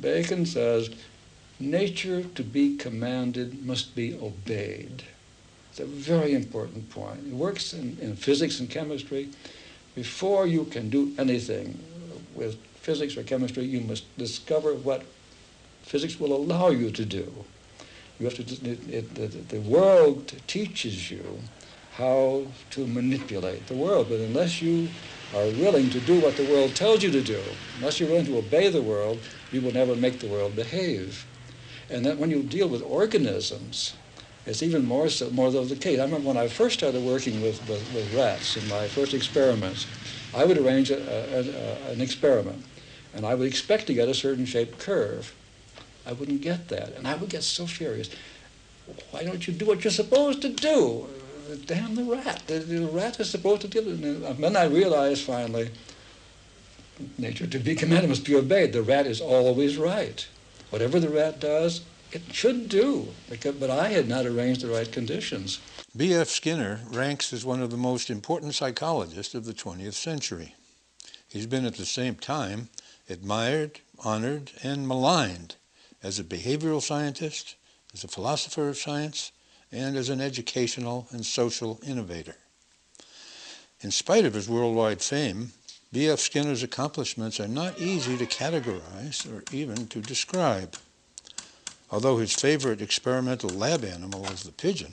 Bacon says, nature to be commanded must be obeyed. It's a very important point. It works in physics and chemistry. Before you can do anything with physics or chemistry, you must discover what physics will allow you to do. You have to. The world teaches you how to manipulate the world, but unless you are willing to do what the world tells you to do, unless you're willing to obey the world, you will never make the world behave. And that when you deal with organisms, it's even more so the case. I remember when I first started working with rats in my first experiments, I would arrange an experiment, and I would expect to get a certain shaped curve. I wouldn't get that, and I would get so furious. Why don't you do what you're supposed to do? Damn the rat. The rat is supposed to deal with it. And then I realized finally, nature to be commanded must be obeyed. The rat is always right. Whatever the rat does, it should do, but I had not arranged the right conditions. B.F. Skinner ranks as one of the most important psychologists of the 20th century. He's been at the same time admired, honored, and maligned as a behavioral scientist, as a philosopher of science, and as an educational and social innovator. In spite of his worldwide fame, B.F. Skinner's accomplishments are not easy to categorize or even to describe. Although his favorite experimental lab animal is the pigeon,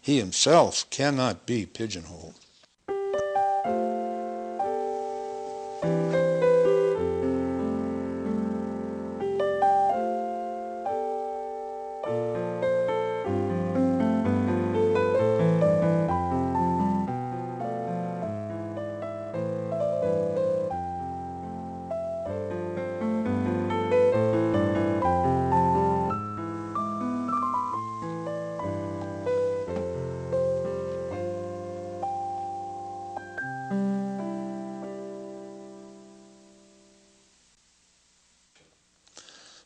he himself cannot be pigeonholed.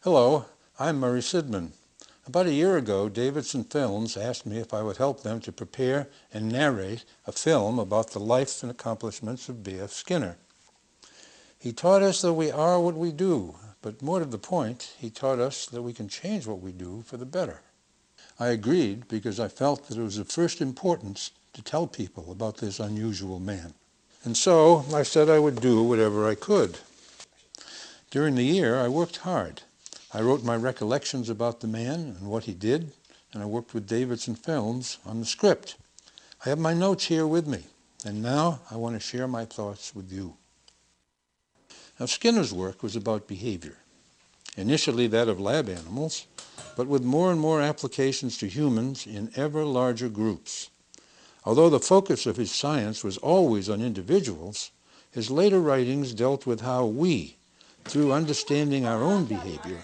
Hello, I'm Murray Sidman. About a year ago, Davidson Films asked me if I would help them to prepare and narrate a film about the life and accomplishments of B.F. Skinner. He taught us that we are what we do, but more to the point, he taught us that we can change what we do for the better. I agreed because I felt that it was of first importance to tell people about this unusual man. And so I said I would do whatever I could. During the year, I worked hard. I wrote my recollections about the man and what he did, and I worked with Davidson Films on the script. I have my notes here with me, and now I want to share my thoughts with you. Now, Skinner's work was about behavior, initially that of lab animals, but with more and more applications to humans in ever larger groups. Although the focus of his science was always on individuals, his later writings dealt with how we, through understanding our own behavior,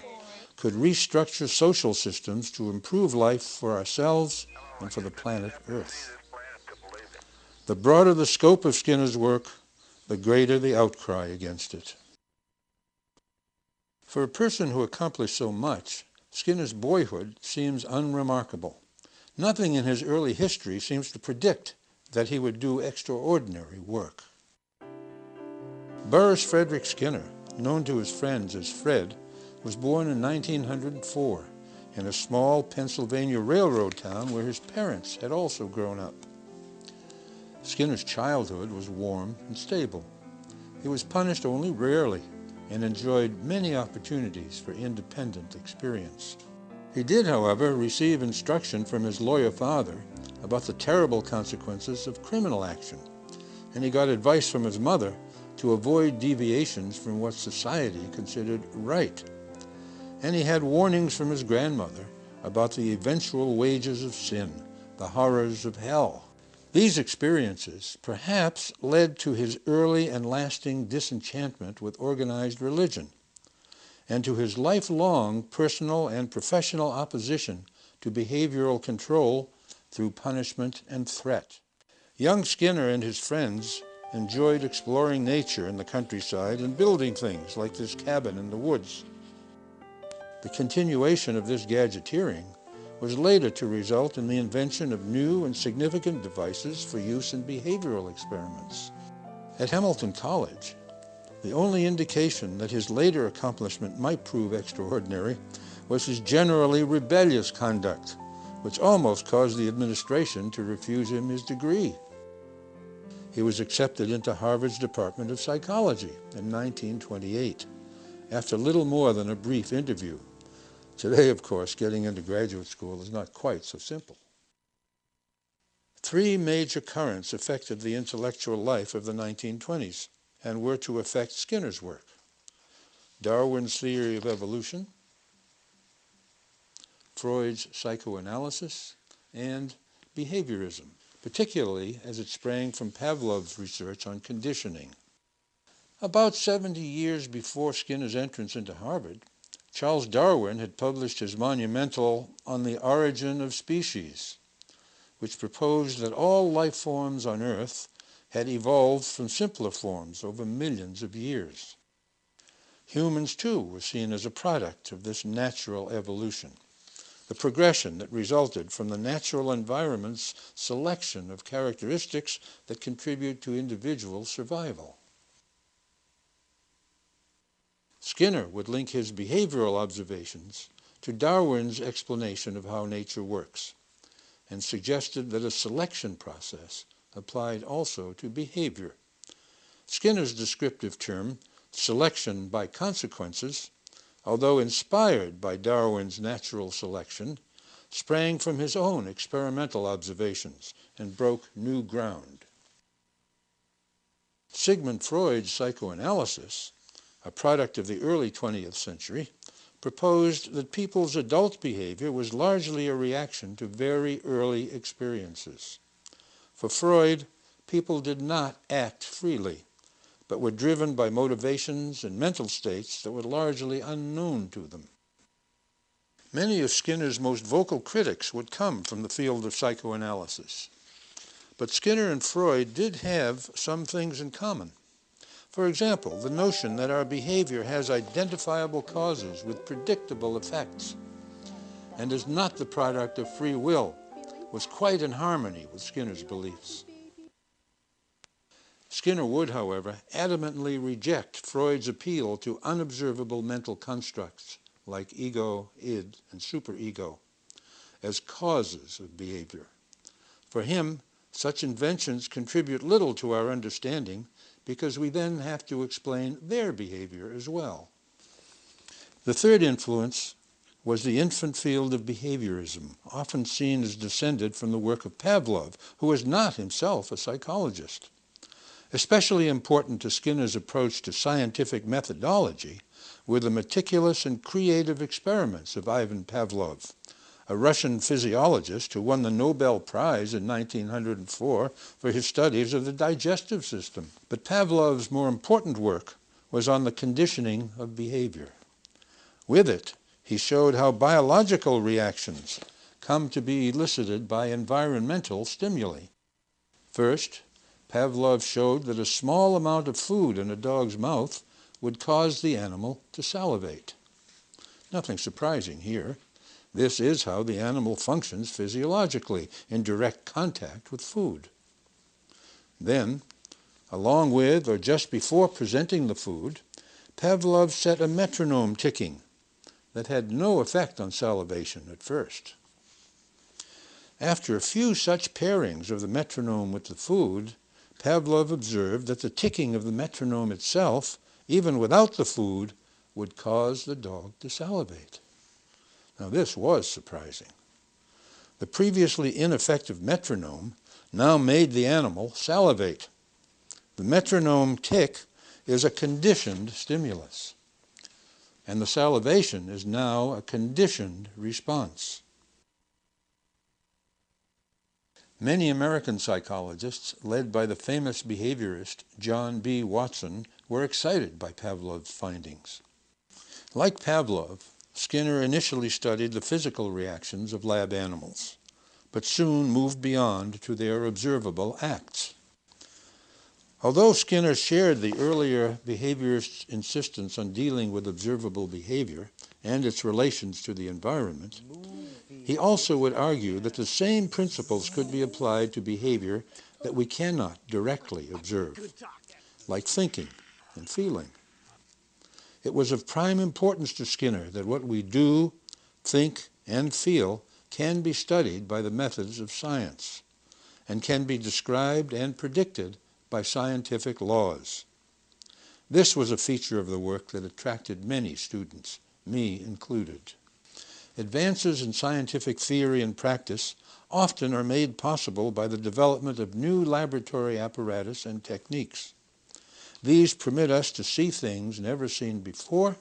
could restructure social systems to improve life for ourselves and for the planet Earth. The broader the scope of Skinner's work, the greater the outcry against it. For a person who accomplished so much, Skinner's boyhood seems unremarkable. Nothing in his early history seems to predict that he would do extraordinary work. Burris Frederick Skinner, known to his friends as Fred, was born in 1904 in a small Pennsylvania railroad town where his parents had also grown up. Skinner's childhood was warm and stable. He was punished only rarely and enjoyed many opportunities for independent experience. He did, however, receive instruction from his lawyer father about the terrible consequences of criminal action, and he got advice from his mother to avoid deviations from what society considered right. And he had warnings from his grandmother about the eventual wages of sin, the horrors of hell. These experiences perhaps led to his early and lasting disenchantment with organized religion, and to his lifelong personal and professional opposition to behavioral control through punishment and threat. Young Skinner and his friends enjoyed exploring nature in the countryside and building things like this cabin in the woods. The continuation of this gadgeteering was later to result in the invention of new and significant devices for use in behavioral experiments. At Hamilton College, The only indication that his later accomplishment might prove extraordinary was his generally rebellious conduct, which almost caused the administration to refuse him his degree. He was accepted into Harvard's Department of Psychology in 1928, after little more than a brief interview. Today, of course, getting into graduate school is not quite so simple. Three major currents affected the intellectual life of the 1920s and were to affect Skinner's work: Darwin's theory of evolution, Freud's psychoanalysis, and behaviorism, particularly as it sprang from Pavlov's research on conditioning. About 70 years before Skinner's entrance into Harvard, Charles Darwin had published his monumental On the Origin of Species, which proposed that all life forms on Earth had evolved from simpler forms over millions of years. Humans, too, were seen as a product of this natural evolution, the progression that resulted from the natural environment's selection of characteristics that contribute to individual survival. Skinner would link his behavioral observations to Darwin's explanation of how nature works, and suggested that a selection process applied also to behavior. Skinner's descriptive term, selection by consequences, although inspired by Darwin's natural selection, sprang from his own experimental observations and broke new ground. Sigmund Freud's psychoanalysis, a product of the early 20th century, proposed that people's adult behavior was largely a reaction to very early experiences. For Freud, people did not act freely, but were driven by motivations and mental states that were largely unknown to them. Many of Skinner's most vocal critics would come from the field of psychoanalysis, but Skinner and Freud did have some things in common. For example, the notion that our behavior has identifiable causes with predictable effects and is not the product of free will was quite in harmony with Skinner's beliefs. Skinner would, however, adamantly reject Freud's appeal to unobservable mental constructs like ego, id, and superego as causes of behavior. For him, such inventions contribute little to our understanding because we then have to explain their behavior as well. The third influence was the infant field of behaviorism, often seen as descended from the work of Pavlov, who was not himself a psychologist. Especially important to Skinner's approach to scientific methodology were the meticulous and creative experiments of Ivan Pavlov, a Russian physiologist who won the Nobel Prize in 1904 for his studies of the digestive system. But Pavlov's more important work was on the conditioning of behavior. With it, he showed how biological reactions come to be elicited by environmental stimuli. First, Pavlov showed that a small amount of food in a dog's mouth would cause the animal to salivate. Nothing surprising here. This is how the animal functions physiologically, in direct contact with food. Then, along with or just before presenting the food, Pavlov set a metronome ticking that had no effect on salivation at first. After a few such pairings of the metronome with the food, Pavlov observed that the ticking of the metronome itself, even without the food, would cause the dog to salivate. Now this was surprising. The previously ineffective metronome now made the animal salivate. The metronome tick is a conditioned stimulus, and the salivation is now a conditioned response. Many American psychologists, led by the famous behaviorist John B. Watson, were excited by Pavlov's findings. Like Pavlov, Skinner initially studied the physical reactions of lab animals, but soon moved beyond to their observable acts. Although Skinner shared the earlier behaviorist's insistence on dealing with observable behavior and its relations to the environment, he also would argue that the same principles could be applied to behavior that we cannot directly observe, like thinking and feeling. It was of prime importance to Skinner that what we do, think, and feel can be studied by the methods of science and can be described and predicted by scientific laws. This was a feature of the work that attracted many students, me included. Advances in scientific theory and practice often are made possible by the development of new laboratory apparatus and techniques. These permit us to see things never seen before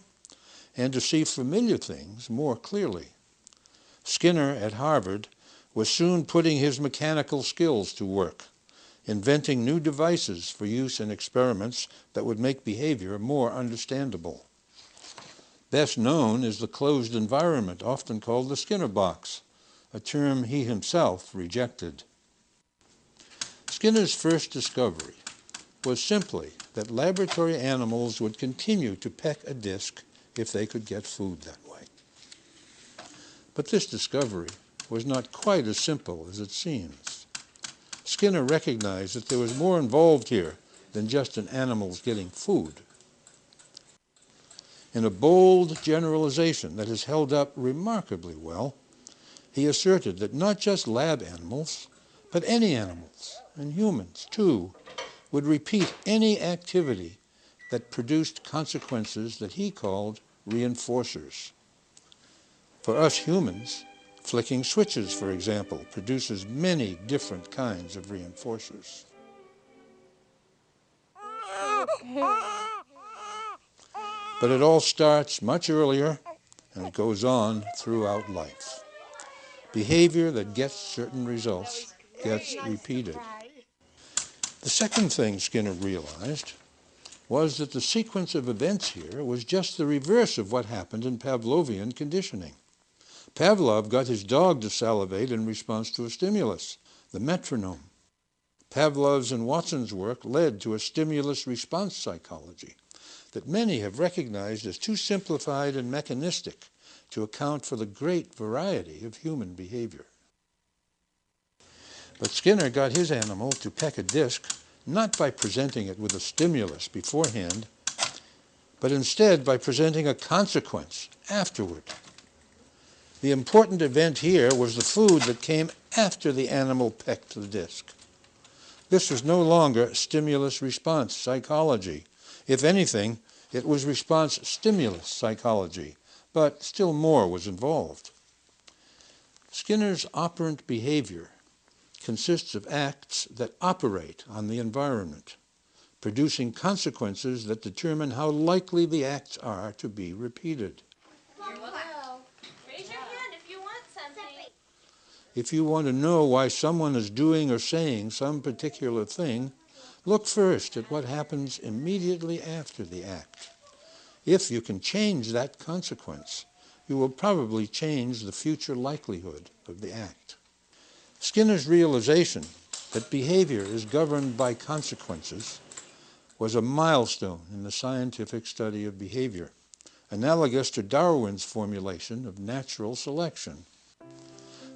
and to see familiar things more clearly. Skinner at Harvard was soon putting his mechanical skills to work, inventing new devices for use in experiments that would make behavior more understandable. Best known is the closed environment, often called the Skinner box, a term he himself rejected. Skinner's first discovery was simply that laboratory animals would continue to peck a disc if they could get food that way. But this discovery was not quite as simple as it seems. Skinner recognized that there was more involved here than just an animal's getting food. In a bold generalization that has held up remarkably well, he asserted that not just lab animals, but any animals, and humans too, would repeat any activity that produced consequences that he called reinforcers. For us humans, flicking switches, for example, produces many different kinds of reinforcers. But it all starts much earlier, and it goes on throughout life. Behavior that gets certain results gets repeated. The second thing Skinner realized was that the sequence of events here was just the reverse of what happened in Pavlovian conditioning. Pavlov got his dog to salivate in response to a stimulus, the metronome. Pavlov's and Watson's work led to a stimulus-response psychology that many have recognized as too simplified and mechanistic to account for the great variety of human behavior. But Skinner got his animal to peck a disc not by presenting it with a stimulus beforehand, but instead by presenting a consequence afterward. The important event here was the food that came after the animal pecked the disc. This was no longer stimulus-response psychology. If anything, it was response-stimulus psychology, but still more was involved. Skinner's operant behavior consists of acts that operate on the environment, producing consequences that determine how likely the acts are to be repeated. Raise your hand if you want something. If you want to know why someone is doing or saying some particular thing, look first at what happens immediately after the act. If you can change that consequence, you will probably change the future likelihood of the act. Skinner's realization that behavior is governed by consequences was a milestone in the scientific study of behavior, analogous to Darwin's formulation of natural selection.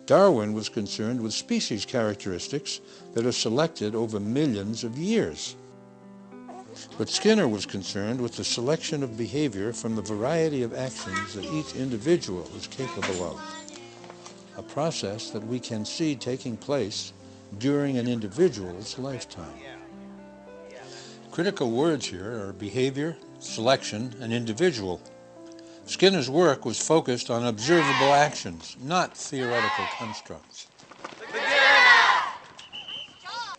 Darwin was concerned with species characteristics that are selected over millions of years. But Skinner was concerned with the selection of behavior from the variety of actions that each individual is capable of, a process that we can see taking place during an individual's lifetime. Critical words here are behavior, selection, and individual. Skinner's work was focused on observable actions, not theoretical constructs.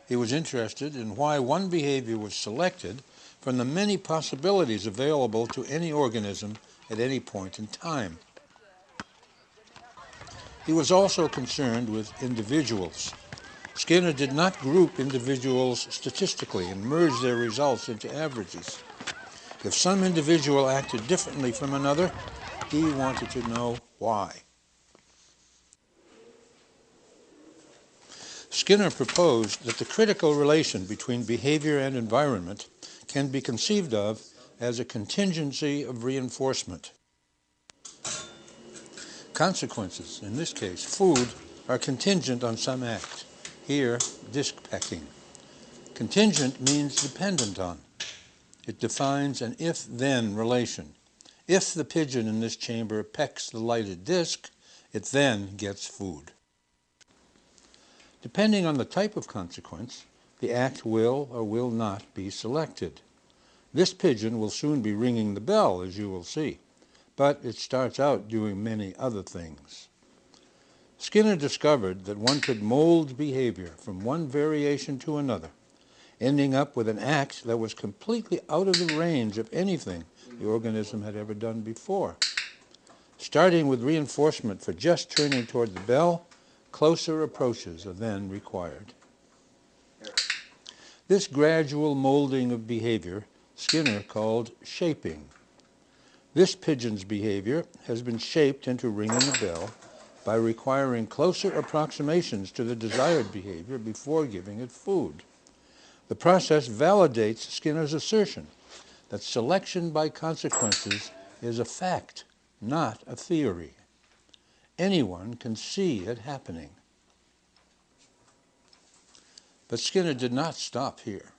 He was interested in why one behavior was selected from the many possibilities available to any organism at any point in time. He was also concerned with individuals. Skinner did not group individuals statistically and merge their results into averages. If some individual acted differently from another, he wanted to know why. Skinner proposed that the critical relation between behavior and environment can be conceived of as a contingency of reinforcement. Consequences, in this case food, are contingent on some act. Here, disc pecking. Contingent means dependent on. It defines an if-then relation. If the pigeon in this chamber pecks the lighted disc, it then gets food. Depending on the type of consequence, the act will or will not be selected. This pigeon will soon be ringing the bell, as you will see, but it starts out doing many other things. Skinner discovered that one could mold behavior from one variation to another, ending up with an act that was completely out of the range of anything the organism had ever done before. Starting with reinforcement for just turning toward the bell, closer approaches are then required. This gradual molding of behavior Skinner called shaping. This pigeon's behavior has been shaped into ringing a bell by requiring closer approximations to the desired behavior before giving it food. The process validates Skinner's assertion that selection by consequences is a fact, not a theory. Anyone can see it happening. But Skinner did not stop here.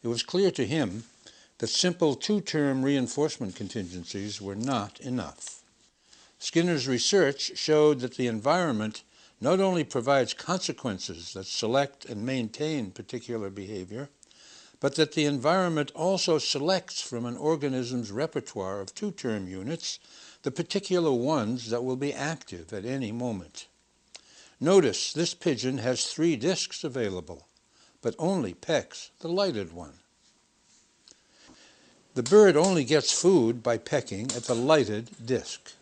It was clear to him that simple two-term reinforcement contingencies were not enough. Skinner's research showed that the environment not only provides consequences that select and maintain particular behavior, but that the environment also selects from an organism's repertoire of two-term units the particular ones that will be active at any moment. Notice this pigeon has 3 discs available, but only pecks the lighted one. The bird only gets food by pecking at the lighted disc.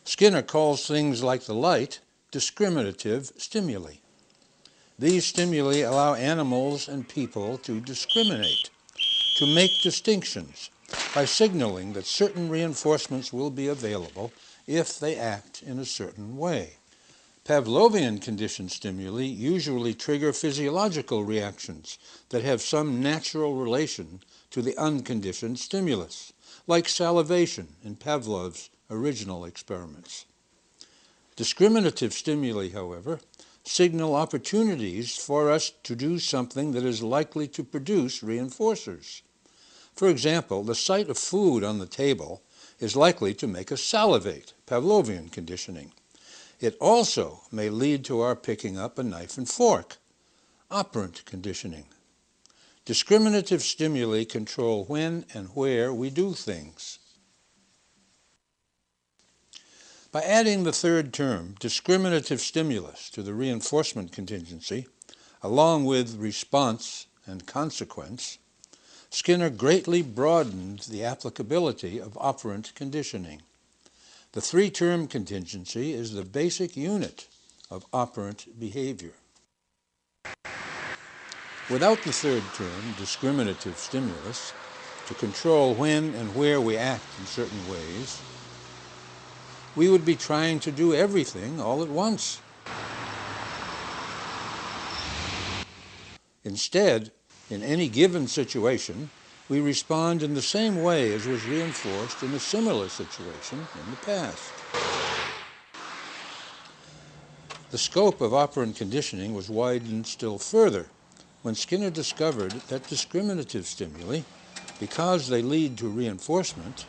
Skinner calls things like the light discriminative stimuli. These stimuli allow animals and people to discriminate, to make distinctions, by signaling that certain reinforcements will be available if they act in a certain way. Pavlovian conditioned stimuli usually trigger physiological reactions that have some natural relation to the unconditioned stimulus, like salivation in Pavlov's original experiments. Discriminative stimuli, however, signal opportunities for us to do something that is likely to produce reinforcers. For example, the sight of food on the table is likely to make us salivate, Pavlovian conditioning. It also may lead to our picking up a knife and fork, operant conditioning. Discriminative stimuli control when and where we do things. By adding the third term, discriminative stimulus, to the reinforcement contingency, along with response and consequence, Skinner greatly broadened the applicability of operant conditioning. The 3-term contingency is the basic unit of operant behavior. Without the third term, discriminative stimulus, to control when and where we act in certain ways, we would be trying to do everything all at once. Instead, in any given situation, we respond in the same way as was reinforced in a similar situation in the past. The scope of operant conditioning was widened still further when Skinner discovered that discriminative stimuli, because they lead to reinforcement,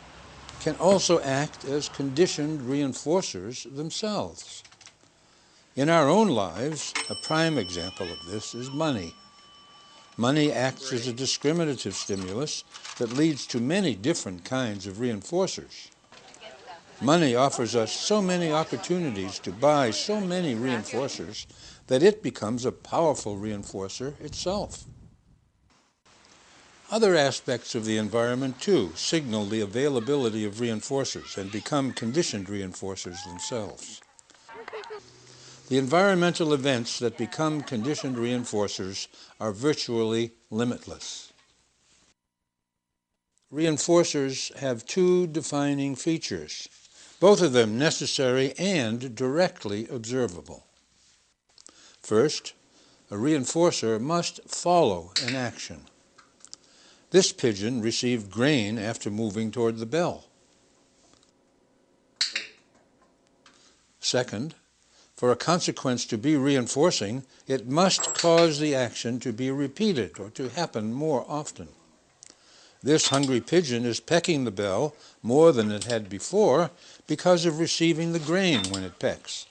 can also act as conditioned reinforcers themselves. In our own lives, a prime example of this is money. Money acts as a discriminative stimulus that leads to many different kinds of reinforcers. Money offers us so many opportunities to buy so many reinforcers that it becomes a powerful reinforcer itself. Other aspects of the environment, too, signal the availability of reinforcers and become conditioned reinforcers themselves. The environmental events that become conditioned reinforcers are virtually limitless. Reinforcers have 2 defining features, both of them necessary and directly observable. First, a reinforcer must follow an action. This pigeon received grain after moving toward the bell. Second, for a consequence to be reinforcing, it must cause the action to be repeated or to happen more often. This hungry pigeon is pecking the bell more than it had before because of receiving the grain when it pecks.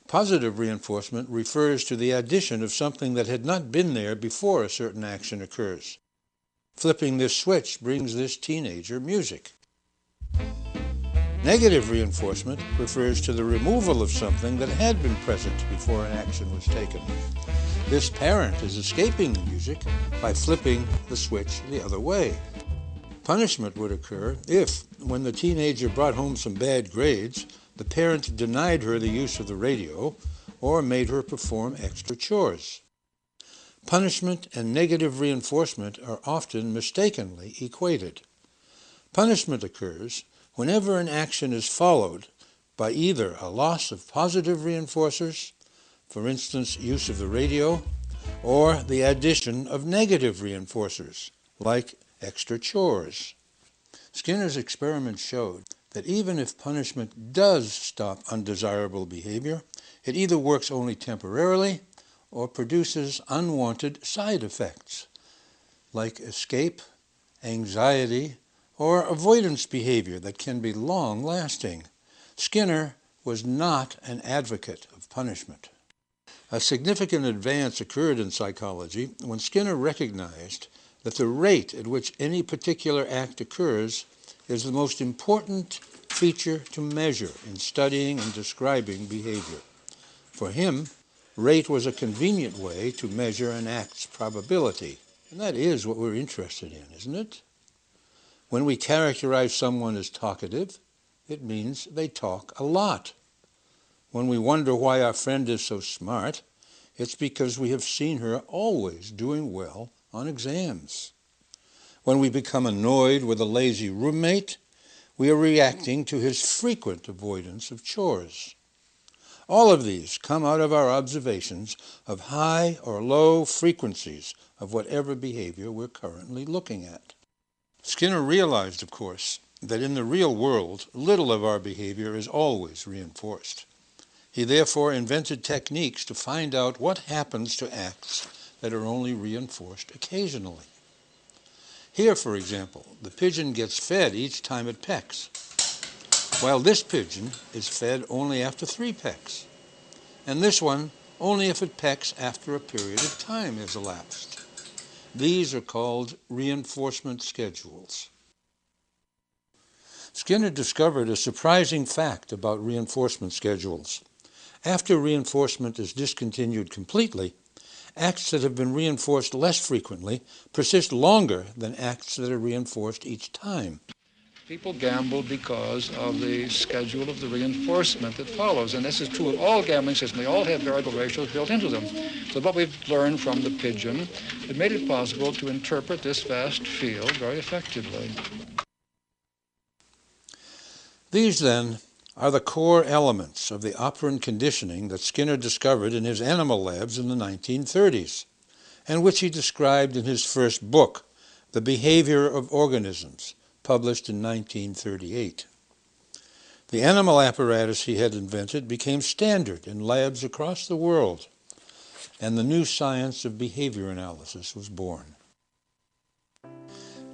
Positive reinforcement refers to the addition of something that had not been there before a certain action occurs. Flipping this switch brings this teenager music. Negative reinforcement refers to the removal of something that had been present before an action was taken. This parent is escaping the music by flipping the switch the other way. Punishment would occur if, when the teenager brought home some bad grades, the parent denied her the use of the radio or made her perform extra chores. Punishment and negative reinforcement are often mistakenly equated. Punishment occurs whenever an action is followed by either a loss of positive reinforcers, for instance, use of the radio, or the addition of negative reinforcers, like extra chores. Skinner's experiments showed that even if punishment does stop undesirable behavior, it either works only temporarily or produces unwanted side effects, like escape, anxiety, or avoidance behavior that can be long-lasting. Skinner was not an advocate of punishment. A significant advance occurred in psychology when Skinner recognized that the rate at which any particular act occurs is the most important feature to measure in studying and describing behavior. For him, rate was a convenient way to measure an act's probability. And that is what we're interested in, isn't it? When we characterize someone as talkative, it means they talk a lot. When we wonder why our friend is so smart, it's because we have seen her always doing well on exams. When we become annoyed with a lazy roommate, we are reacting to his frequent avoidance of chores. All of these come out of our observations of high or low frequencies of whatever behavior we're currently looking at. Skinner realized, of course, that in the real world, little of our behavior is always reinforced. He therefore invented techniques to find out what happens to acts that are only reinforced occasionally. Here, for example, the pigeon gets fed each time it pecks, while this pigeon is fed only after 3 pecks, and this one only if it pecks after a period of time has elapsed. These are called reinforcement schedules. Skinner discovered a surprising fact about reinforcement schedules. After reinforcement is discontinued completely, acts that have been reinforced less frequently persist longer than acts that are reinforced each time. People gamble because of the schedule of the reinforcement that follows, and this is true of all gambling systems. They all have variable ratios built into them. So what we've learned from the pigeon, it made it possible to interpret this vast field very effectively. These, then, are the core elements of the operant conditioning that Skinner discovered in his animal labs in the 1930s, and which he described in his first book, The Behavior of Organisms, published in 1938. The animal apparatus he had invented became standard in labs across the world, and the new science of behavior analysis was born.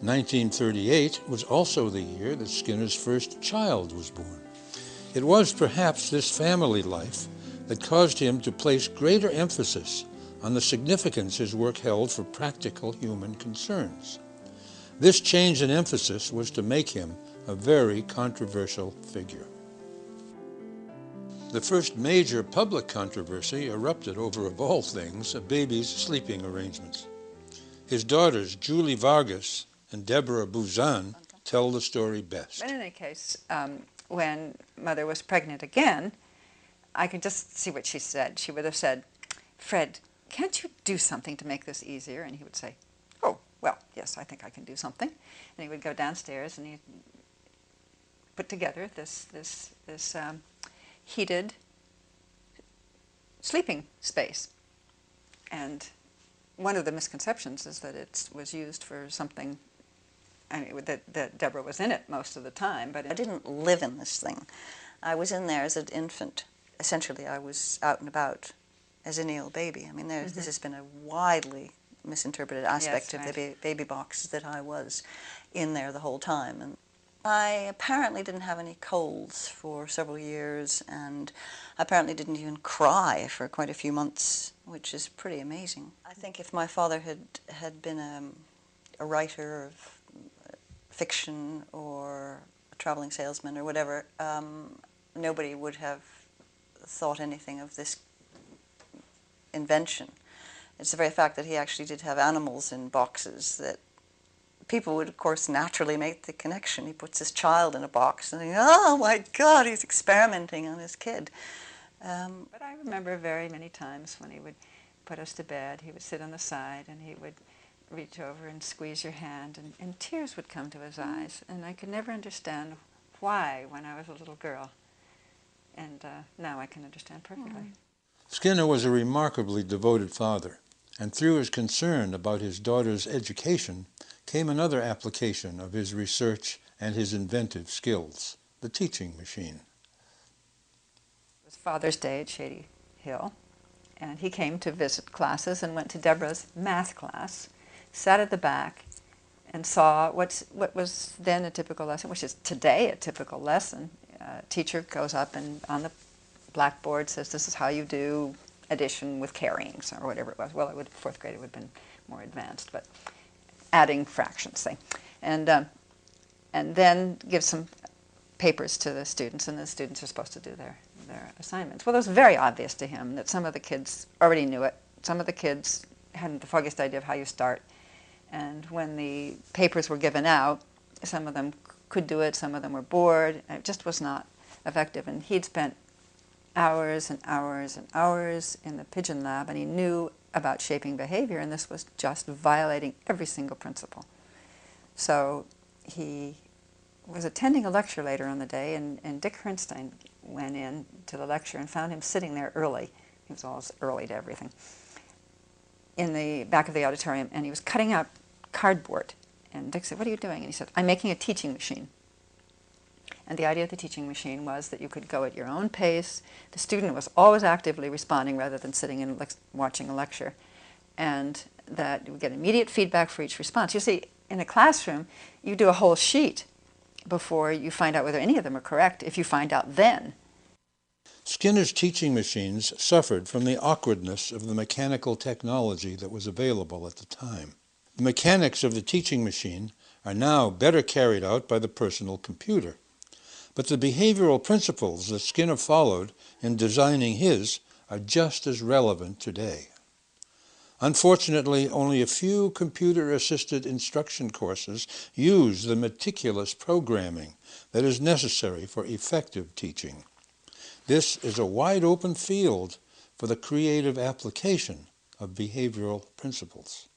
1938 was also the year that Skinner's first child was born. It was perhaps this family life that caused him to place greater emphasis on the significance his work held for practical human concerns. This change in emphasis was to make him a very controversial figure. The first major public controversy erupted over, of all things, a baby's sleeping arrangements. His daughters, Julie Vargas and Deborah Buzan, tell the story best. In any case, when Mother was pregnant again, I could just see what she said. She would have said, "Fred, can't you do something to make this easier?" And he would say, "Oh, well, yes, I think I can do something." And he would go downstairs and he'd put together this heated sleeping space. And one of the misconceptions is that it was used for something, I mean, that Deborah was in it most of the time. But I didn't live in this thing. I was in there as an infant. Essentially, I was out and about as any old baby. I mean, this has been a widely misinterpreted aspect Yes, of the baby box that I was in there the whole time. And I apparently didn't have any colds for several years, and apparently didn't even cry for quite a few months, which is pretty amazing. I think if my father had been a writer of fiction or a traveling salesman or whatever, nobody would have thought anything of this invention. It's the very fact that he actually did have animals in boxes that people would, of course, naturally make the connection. He puts his child in a box and think, oh my God, he's experimenting on his kid. But I remember very many times when he would put us to bed, he would sit on the side and he would reach over and squeeze your hand, and tears would come to his eyes. And I could never understand why when I was a little girl. And now I can understand perfectly. Skinner was a remarkably devoted father, and through his concern about his daughter's education came another application of his research and his inventive skills, the teaching machine. It was Father's Day at Shady Hill, and he came to visit classes and went to Deborah's math class, sat at the back, and saw what was then a typical lesson, which is today a typical lesson. Teacher goes up and on the blackboard says, this is how you do addition with carryings, or whatever it was. Well, fourth grade it would have been more advanced, but adding fractions, say. And then give some papers to the students, and the students are supposed to do their assignments. Well, it was very obvious to him that some of the kids already knew it. Some of the kids hadn't the foggiest idea of how you start. And when the papers were given out, some of them could do it, some of them were bored. It just was not effective. And he'd spent hours and hours and hours in the pigeon lab, and he knew about shaping behavior, and this was just violating every single principle. So he was attending a lecture later on the day, and Dick Hernstein went in to the lecture and found him sitting there early. He was always early to everything. In the back of the auditorium, and he was cutting out cardboard. And Dick said, what are you doing? And he said, I'm making a teaching machine. And the idea of the teaching machine was that you could go at your own pace. The student was always actively responding rather than sitting and watching a lecture. And that you would get immediate feedback for each response. You see, in a classroom, you do a whole sheet before you find out whether any of them are correct, if you find out then. Skinner's teaching machines suffered from the awkwardness of the mechanical technology that was available at the time. The mechanics of the teaching machine are now better carried out by the personal computer. But the behavioral principles that Skinner followed in designing his are just as relevant today. Unfortunately, only a few computer-assisted instruction courses use the meticulous programming that is necessary for effective teaching. This is a wide-open field for the creative application of behavioral principles.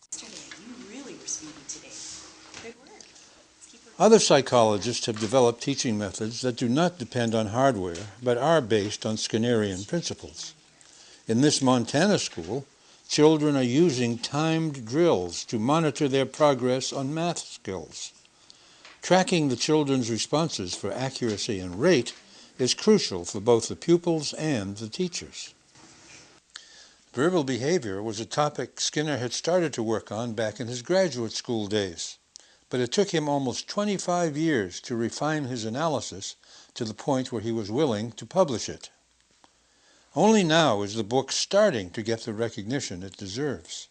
Other psychologists have developed teaching methods that do not depend on hardware, but are based on Skinnerian principles. In this Montana school, children are using timed drills to monitor their progress on math skills. Tracking the children's responses for accuracy and rate is crucial for both the pupils and the teachers. Verbal behavior was a topic Skinner had started to work on back in his graduate school days, but it took him almost 25 years to refine his analysis to the point where he was willing to publish it. Only now is the book starting to get the recognition it deserves.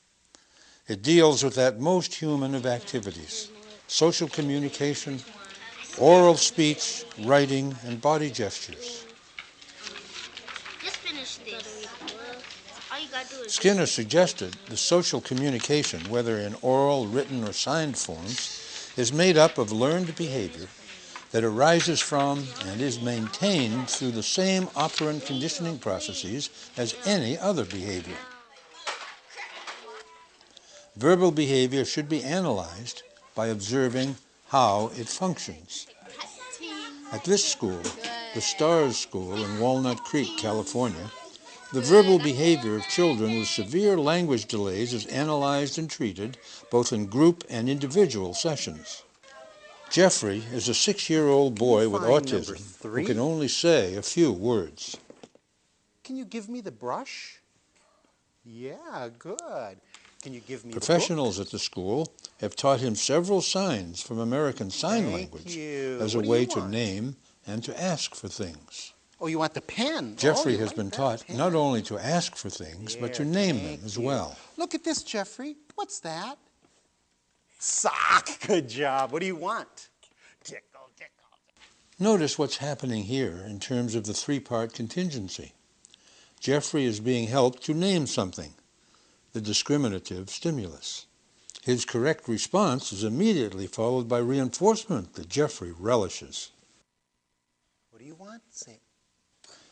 It deals with that most human of activities, social communication, oral speech, writing, and body gestures. Just finish this. All you gotta do is Skinner suggested the social communication, whether in oral, written, or signed forms, is made up of learned behavior that arises from and is maintained through the same operant conditioning processes as any other behavior. Verbal behavior should be analyzed by observing how it functions. At this school, the Stars School in Walnut Creek, California, the verbal behavior of children with severe language delays is analyzed and treated both in group and individual sessions. Jeffrey is a 6-year-old boy with autism who can only say a few words. Can you give me the brush? Yeah, good. Can you give me Professionals at the school have taught him several signs from American Sign Language as a way to name and to ask for things. Oh, you want the pen? Jeffrey has been taught not only to ask for things, but to name them as well. Look at this, Jeffrey. What's that? Sock. Good job. What do you want? Tickle, tickle. Notice what's happening here in terms of the three-part contingency. Jeffrey is being helped to name something, the discriminative stimulus. His correct response is immediately followed by reinforcement that Jeffrey relishes. What do you want? Say.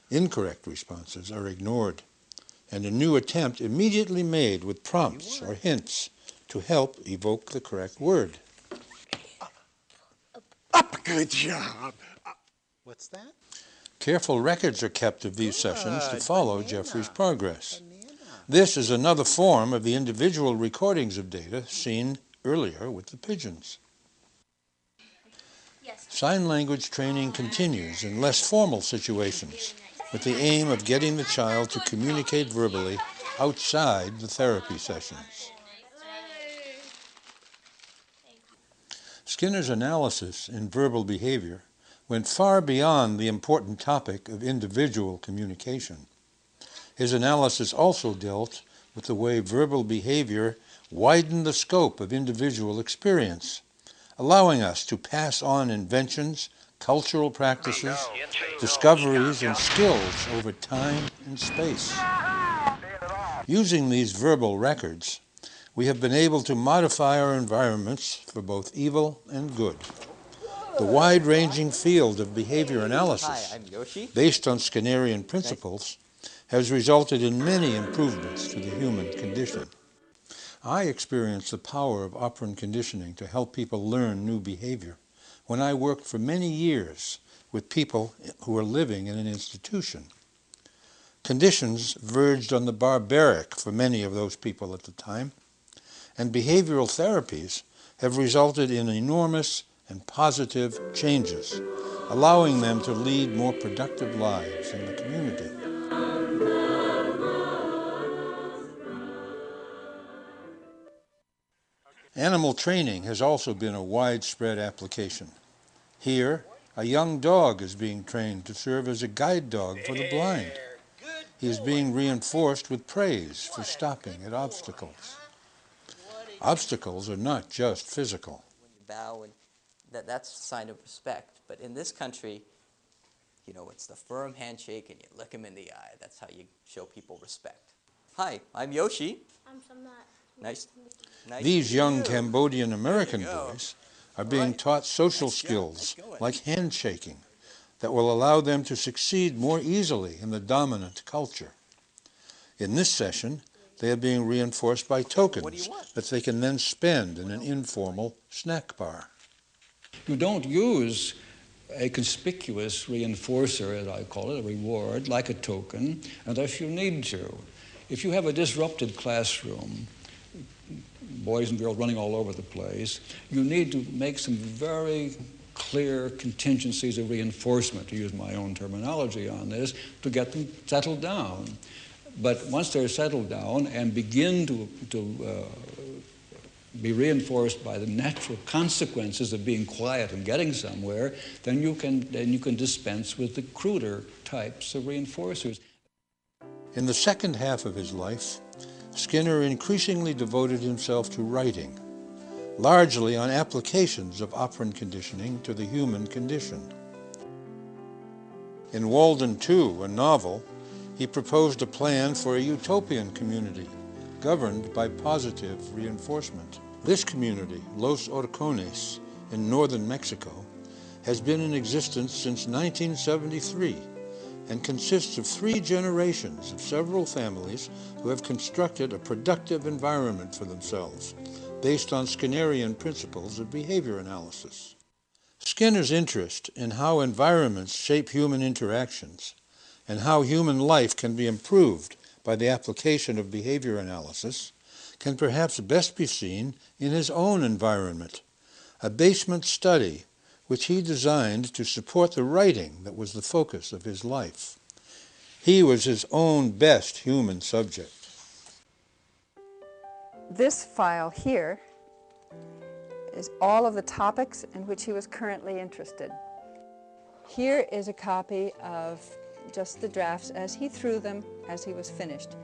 Incorrect responses are ignored, and a new attempt immediately made with prompts or hints to help evoke the correct word. Up. Good job. Up. What's that? Careful records are kept of these sessions to follow Jeffrey's progress. This is another form of the individual recordings of data seen earlier with the pigeons. Sign language training continues in less formal situations with the aim of getting the child to communicate verbally outside the therapy sessions. Skinner's analysis in verbal behavior went far beyond the important topic of individual communication. His analysis also dealt with the way verbal behavior widened the scope of individual experience, allowing us to pass on inventions, cultural practices, discoveries, and skills over time and space. Using these verbal records, we have been able to modify our environments for both evil and good. The wide-ranging field of behavior analysis, based on Skinnerian principles, has resulted in many improvements to the human condition. I experienced the power of operant conditioning to help people learn new behavior when I worked for many years with people who were living in an institution. Conditions verged on the barbaric for many of those people at the time, and behavioral therapies have resulted in enormous and positive changes, allowing them to lead more productive lives in the community. Animal training has also been a widespread application. Here, a young dog is being trained to serve as a guide dog for the blind. He is being reinforced with praise for stopping at obstacles. Obstacles are not just physical. When you bow, and that's a sign of respect. But in this country, you know, it's the firm handshake and you look them in the eye. That's how you show people respect. Hi, I'm Yoshi. I'm Samnat. Nice. These young Cambodian American boys are being taught social skills like handshaking that will allow them to succeed more easily in the dominant culture. In this session, they are being reinforced by tokens that they can then spend in an informal snack bar. You don't use a conspicuous reinforcer, as I call it, a reward, like a token, unless you need to. If you have a disrupted classroom, boys and girls running all over the place, you need to make some very clear contingencies of reinforcement, to use my own terminology on this, to get them settled down. But once they're settled down and begin to be reinforced by the natural consequences of being quiet and getting somewhere, then you can dispense with the cruder types of reinforcers. In the second half of his life, Skinner increasingly devoted himself to writing, largely on applications of operant conditioning to the human condition. In Walden 2, a novel, he proposed a plan for a utopian community governed by positive reinforcement. This community, Los Horcones, in northern Mexico, has been in existence since 1973 and consists of 3 generations of several families who have constructed a productive environment for themselves based on Skinnerian principles of behavior analysis. Skinner's interest in how environments shape human interactions and how human life can be improved by the application of behavior analysis can perhaps best be seen in his own environment, a basement study which he designed to support the writing that was the focus of his life. He was his own best human subject. This file here is all of the topics in which he was currently interested. Here is a copy of just the drafts as he threw them as he was finished.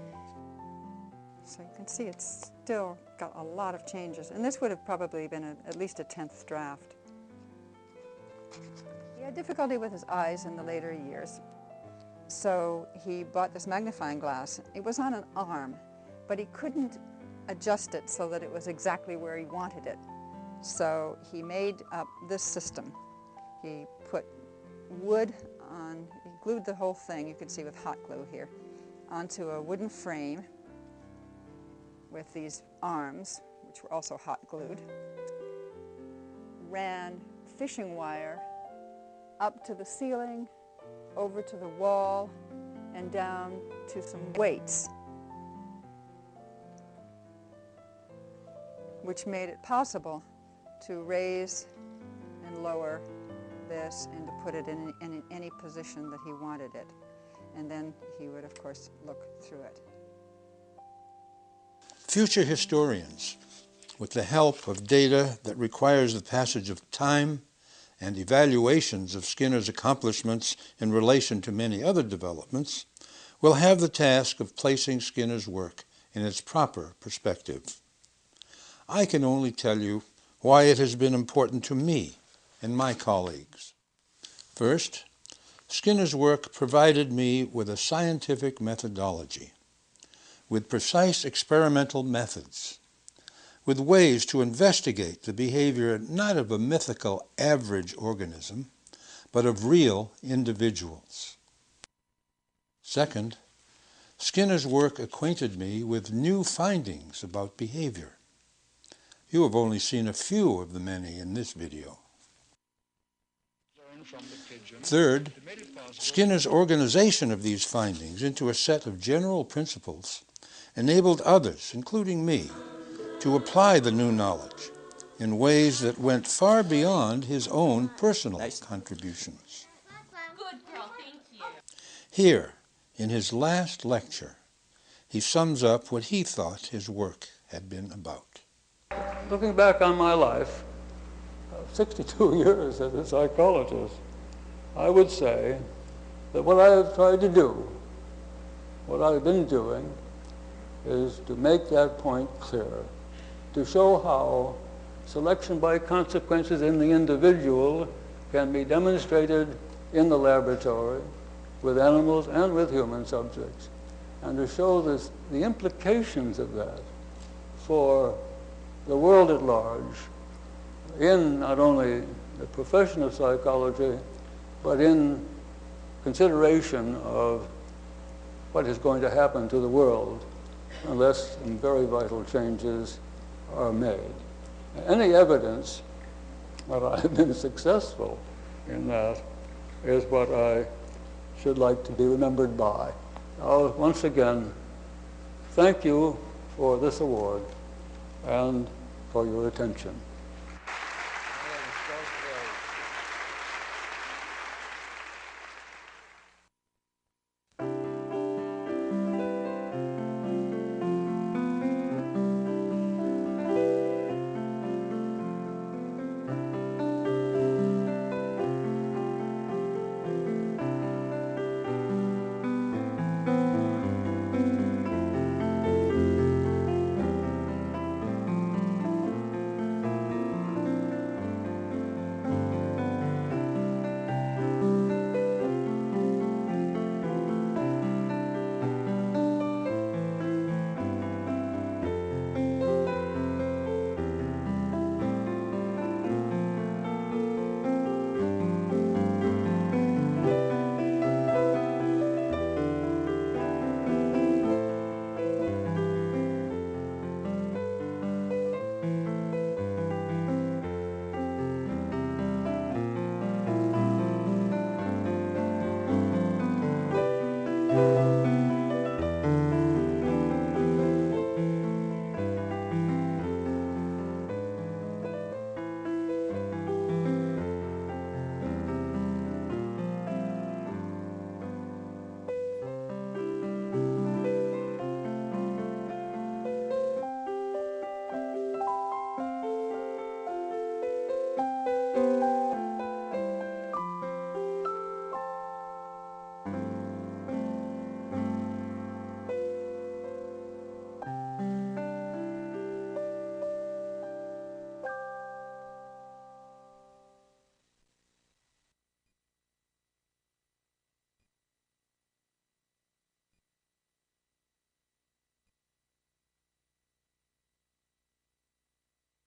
So you can see it's still got a lot of changes, and this would have probably been at least a 10th draft. He had difficulty with his eyes in the later years, so he bought this magnifying glass. It was on an arm, but he couldn't adjust it so that it was exactly where he wanted it. So he made up this system. He put wood on, he glued the whole thing, you can see with hot glue here, onto a wooden frame with these arms, which were also hot glued, ran fishing wire up to the ceiling, over to the wall, and down to some weights, which made it possible to raise and lower this and to put it in any position that he wanted it. And then he would, of course, look through it. Future historians, with the help of data that requires the passage of time and evaluations of Skinner's accomplishments in relation to many other developments, will have the task of placing Skinner's work in its proper perspective. I can only tell you why it has been important to me and my colleagues. First, Skinner's work provided me with a scientific methodology, with precise experimental methods, with ways to investigate the behavior not of a mythical average organism, but of real individuals. Second, Skinner's work acquainted me with new findings about behavior. You have only seen a few of the many in this video. Third, Skinner's organization of these findings into a set of general principles enabled others, including me, to apply the new knowledge in ways that went far beyond his own personal contributions. Good girl, thank you. Here, in his last lecture, he sums up what he thought his work had been about. Looking back on my life, 62 years as a psychologist, I would say that what I have tried to do, what I've been doing, is to make that point clear, to show how selection by consequences in the individual can be demonstrated in the laboratory with animals and with human subjects, and to show the implications of that for the world at large in not only the profession of psychology, but in consideration of what is going to happen to the world unless some very vital changes are made. Any evidence that I have been successful in that is what I should like to be remembered by. Once again, thank you for this award and for your attention.